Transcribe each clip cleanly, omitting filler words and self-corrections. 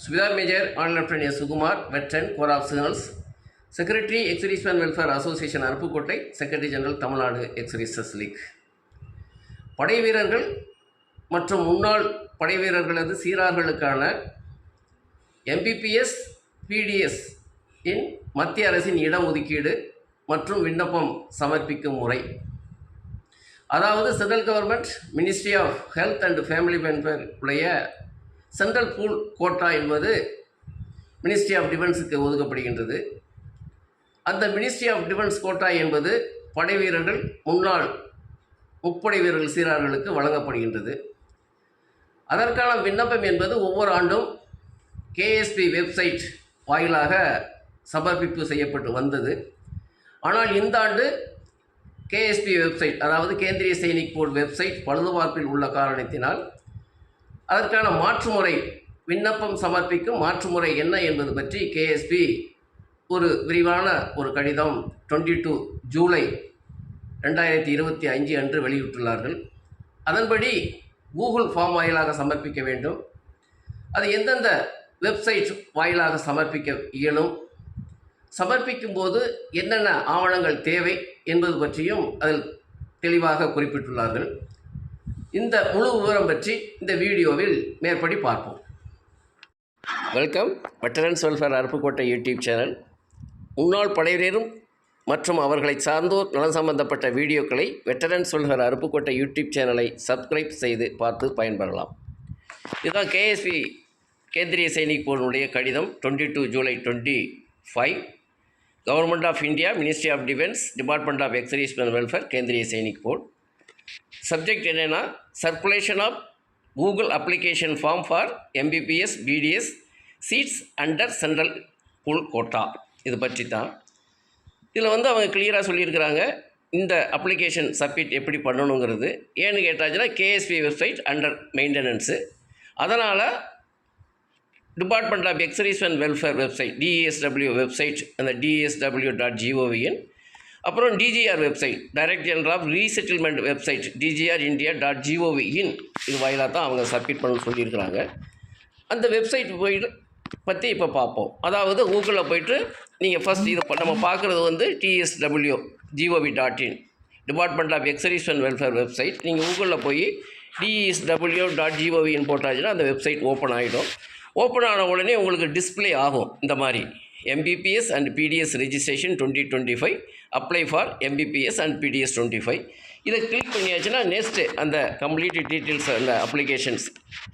Subedar Major on Lieutenant S. Sukumar, Veteran, Corps of Signals, Secretary, Ex-Servicemen Welfare Association, Arupukottai, Secretary General, Tamil Nadu Ex-Services League. படை வீரர்கள் மற்றும் முன்னாள் படை வீரர்களது சீரார்களுக்கான MBPS PDS இன் மத்திய அரசின் இடஒதுக்கீடு மற்றும் விண்ணப்பம் சமர்ப்பிக்கும் முறை. அதாவது central government ministry of health and family welfare உடைய சென்ட்ரல் பூல் கோட்டா என்பது மினிஸ்ட்ரி ஆஃப் டிஃபென்ஸுக்கு ஒதுக்கப்படுகின்றது. அந்த மினிஸ்ட்ரி ஆஃப் டிஃபென்ஸ் கோட்டா என்பது படை வீரர்கள் முன்னாள் முப்படை வீரர்கள் சீரார்களுக்கு வழங்கப்படுகின்றது. அதற்கான விண்ணப்பம் என்பது ஒவ்வொரு ஆண்டும் KSP வெப்சைட் வாயிலாக சமர்ப்பிப்பு செய்யப்பட்டு வந்தது. ஆனால் இந்த ஆண்டு KSP வெப்சைட், அதாவது கேந்திரிய சைனிக் போர்டு வெப்சைட் பழுதுபார்ப்பில் உள்ள காரணத்தினால் அதற்கான மாற்றுமுறை, விண்ணப்பம் சமர்ப்பிக்கும் மாற்றுமுறை என்ன என்பது பற்றி KSP ஒரு விரிவான ஒரு கடிதம் 22 ஜூலை 2025 அன்று வெளியிட்டுள்ளார்கள். அதன்படி கூகுள் ஃபார்ம் வாயிலாக சமர்ப்பிக்க வேண்டும். அது எந்தெந்த வெப்சைட் வாயிலாக சமர்ப்பிக்க இயலும், சமர்ப்பிக்கும் போது என்னென்ன ஆவணங்கள் தேவை என்பது பற்றியும் அதில் தெளிவாக குறிப்பிட்டுள்ளார்கள். இந்த முழு விவரம் பற்றி இந்த வீடியோவில் மேற்படி பார்ப்போம். Welcome veterans welfare Aruppukottai YouTube channel. முன்னாள் படைவீரரும் மற்றும் அவர்களை சார்ந்தோர் நலன் சம்பந்தப்பட்ட வீடியோக்களை வெட்டரன்ஸ் வெல்ஃபேர் அருப்புக்கோட்டை யூடியூப் சேனலை சப்ஸ்கிரைப் செய்து பார்த்து பயன்பெறலாம். இதுதான் KSP கேந்திரிய சைனிக் போர்டுடைய கடிதம் 22 July 25. Government of India, ministry of defence, department of X-servicemen welfare, Kendriya Sainik board. Subject என்னென்னா, circulation of Google application form for MBPS BDS seats under central pool quota. இது பற்றி தான் இதில் அவங்க கிளியராக சொல்லியிருக்கிறாங்க. இந்த அப்ளிகேஷன் சப்மிட் எப்படி பண்ணணுங்கிறது ஏன்னு கேட்டாச்சுன்னா, KSP வெப்சைட் அண்டர் மெயின்டெனன்ஸு. அதனால் department of X-servicemen welfare website DESW website, அந்த DSW.gov-in, அப்புறம் DGR website, director general of resettlement website DGR.India.gov-in, இது வாயிலாக தான் அவங்க சப்மிட் பண்ண சொல்லியிருக்கிறாங்க. அந்த வெப்சைட் போயிட்டு பற்றி இப்போ பார்ப்போம். அதாவது கூகுளில் போய்ட்டு நீங்கள் ஃபஸ்ட் இது நம்ம பார்க்குறது TSW.gov.in, department of X-servicemen welfare website. நீங்கள் கூகுளில் போய் DSW.gov-in போட்டாச்சுன்னா அந்த வெப்சைட் ஓப்பன் ஆகிடும். ஓப்பன் ஆன உடனே உங்களுக்கு டிஸ்பிளே ஆகும் இந்த மாதிரி, MBPS and PDS registration 2025, apply for MBPS and PDS 25. இதை கிளிக் பண்ணியாச்சுன்னா நெக்ஸ்ட்டு அந்த கம்ப்ளீட் டீட்டெயில்ஸ், அந்த அப்ளிகேஷன்ஸ்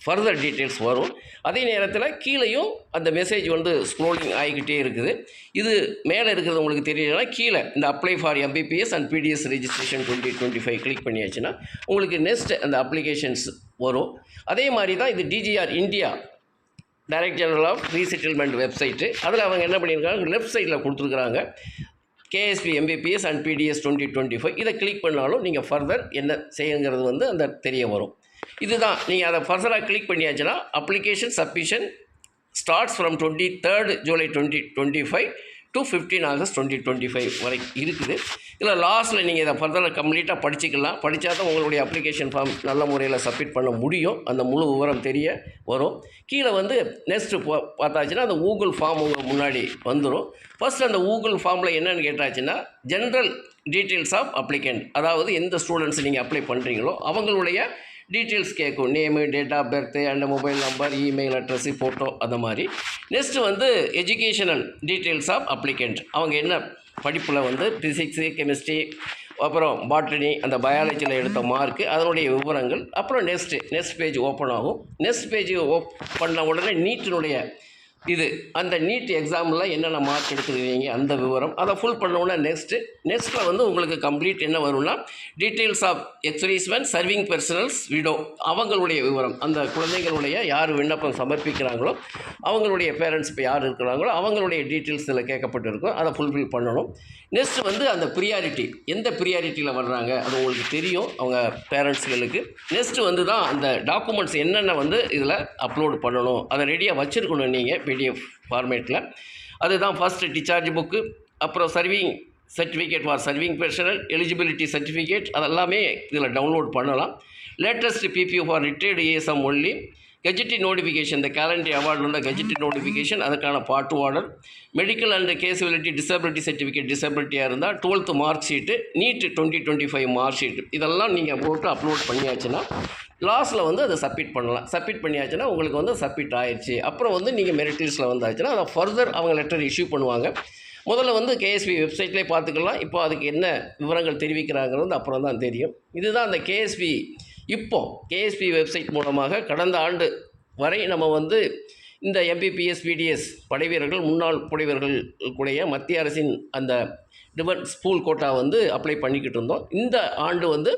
ஃபர்தர் டீட்டெயில்ஸ் வரும். அதே நேரத்தில் கீழேயும் அந்த மெசேஜ் ஸ்க்ரோலிங் ஆகிக்கிட்டே இருக்குது. இது மேலே இருக்கிறது உங்களுக்கு தெரியலன்னா கீழே இந்த apply for MBPS and PDS registration 2025 click பண்ணியாச்சுன்னா உங்களுக்கு நெக்ஸ்ட் அந்த அப்ளிகேஷன்ஸ் வரும். அதே மாதிரி தான் இது DGR India, director general of resettlement website. அதில் அவங்க என்ன பண்ணியிருக்காங்க, லெஃப்ட் சைடில் கொடுத்துருக்குறாங்க KSP MBPS அண்ட் PDS 2025. இதை கிளிக் பண்ணாலும் நீங்கள் ஃபர்தர் என்ன செய்யுங்கிறது அந்த தெரிய வரும். இதுதான் நீங்கள் அதை ஃபர்தராக கிளிக் பண்ணியாச்சுன்னா application submission starts from 23 July 2025 to 15 August 2025 வரை இருக்குது. இதில் லாஸ்ட்டில் நீங்கள் இதை ஃபர்தராக கம்ப்ளீட்டாக படிச்சிக்கலாம். படித்தா தான் உங்களுடைய அப்ளிகேஷன் ஃபார்ம் நல்ல முறையில் சப்மிட் பண்ண முடியும். அந்த முழு விவரம் தெரிய வரும். கீழே நெக்ஸ்ட்டு பார்த்தாச்சுன்னா அந்த கூகுள் ஃபார்ம் உங்களுக்கு முன்னாடி வந்துடும். ஃபஸ்ட் அந்த கூகுள் ஃபார்மில் என்னென்னு கேட்டாச்சுன்னா, ஜென்ரல் டீட்டெயில்ஸ் ஆஃப் அப்ளிகண்ட், அதாவது எந்த ஸ்டூடெண்ட்ஸ் நீங்கள் அப்ளை பண்ணுறீங்களோ அவங்களுடைய டீட்டெயில்ஸ் கேட்கும். Name, date of birth and mobile number, email address, photo, அந்த மாதிரி. Next educational details of applicant, அவங்க என்ன படிப்பில் ஃபிசிக்ஸு, கெமிஸ்ட்ரி, அப்புறம் பாட்டனி, அந்த பயாலஜியில் எடுத்த மார்க்கு, அதனுடைய விவரங்கள். அப்புறம் நெக்ஸ்ட் பேஜ் ஓப்பன் ஆகும். நெக்ஸ்ட் பேஜ் பண்ண உடனே நீட்டினுடைய இது, அந்த நீட் எக்ஸாமில் என்னென்ன மார்க் எடுத்துருக்கீங்க அந்த விவரம், அதை ஃபுல் பண்ணோன்னா நெக்ஸ்ட்டில் உங்களுக்கு கம்ப்ளீட் என்ன வரும்னா, details of ex servicemen serving personals widow, அவங்களுடைய விவரம், அந்த குழந்தைகளுடைய யார் விண்ணப்பம் சமர்ப்பிக்கிறாங்களோ அவங்களுடைய பேரண்ட்ஸ் இப்போ யார் இருக்கிறாங்களோ அவங்களுடைய டீட்டெயில்ஸ் இதில் கேட்கப்பட்டிருக்கும். அதை ஃபுல்ஃபில் பண்ணணும். நெக்ஸ்ட் அந்த ப்ரியாரிட்டி, எந்த ப்ரியாரிட்டியில் வர்றாங்க அது உங்களுக்கு தெரியும் அவங்க பேரண்ட்ஸ்களுக்கு. நெக்ஸ்ட்டு தான் அந்த டாக்குமெண்ட்ஸ் என்னென்ன இதில் அப்லோடு பண்ணணும், அதை ரெடியாக வச்சுருக்கணும் நீங்கள் PDF ஃபார்மேட்டில். அதுதான் ஃபஸ்ட்டு டிஸ்சார்ஜ் புக்கு, அப்புறம் serving certificate for serving personnel, eligibility certificate, அதெல்லாமே இதில் டவுன்லோட் பண்ணலாம். Latest PPO for retired ASM only, gazetted notification, இந்த கேலண்டரி அவார்டு உள்ள கெஜெட்டிவ் நோட்டிஃபிகேஷன், அதுக்கான part order, medical and casualty disability certificate, டிசபிலிட்டியாக இருந்தால் 12th mark sheet, NEET 2025 mark sheet, இதெல்லாம் நீங்கள் போட்டு அப்லோட் பண்ணியாச்சுன்னா லாஸ்ட்டில் வந்து அதை சப்மிட் பண்ணலாம். சப்மிட் பண்ணியாச்சுன்னா உங்களுக்கு வந்து சப்மிட் ஆயிடுச்சு. அப்புறம் வந்து நீங்கள் மெரிட் லிஸ்ட்டில் வந்தாச்சுன்னா அதை ஃபர்தர் அவங்க லெட்டர் இஷ்யூ பண்ணுவாங்க. முதல்ல வந்து கேஎஸ்பி வெப்சைட்லேயே பார்த்துக்கலாம். இப்போ அதுக்கு என்ன விவரங்கள் தெரிவிக்கிறாங்கிறது அப்புறம் தான் தெரியும். இதுதான் அந்த கேஎஸ்பி. இப்போ கேஎஸ்பி வெப்சைட் மூலமாக கடந்த ஆண்டு வரை நம்ம வந்து இந்த எம்பிபிஎஸ் பிடிஎஸ் படைவீரர்கள், முன்னாள் படைவீரர்கள் கூடிய மத்திய அரசின் அந்த டிஃபென்ஸ் பூல் கோட்டா வந்து அப்ளை பண்ணிக்கிட்டு இருந்தோம். இந்த ஆண்டு வந்து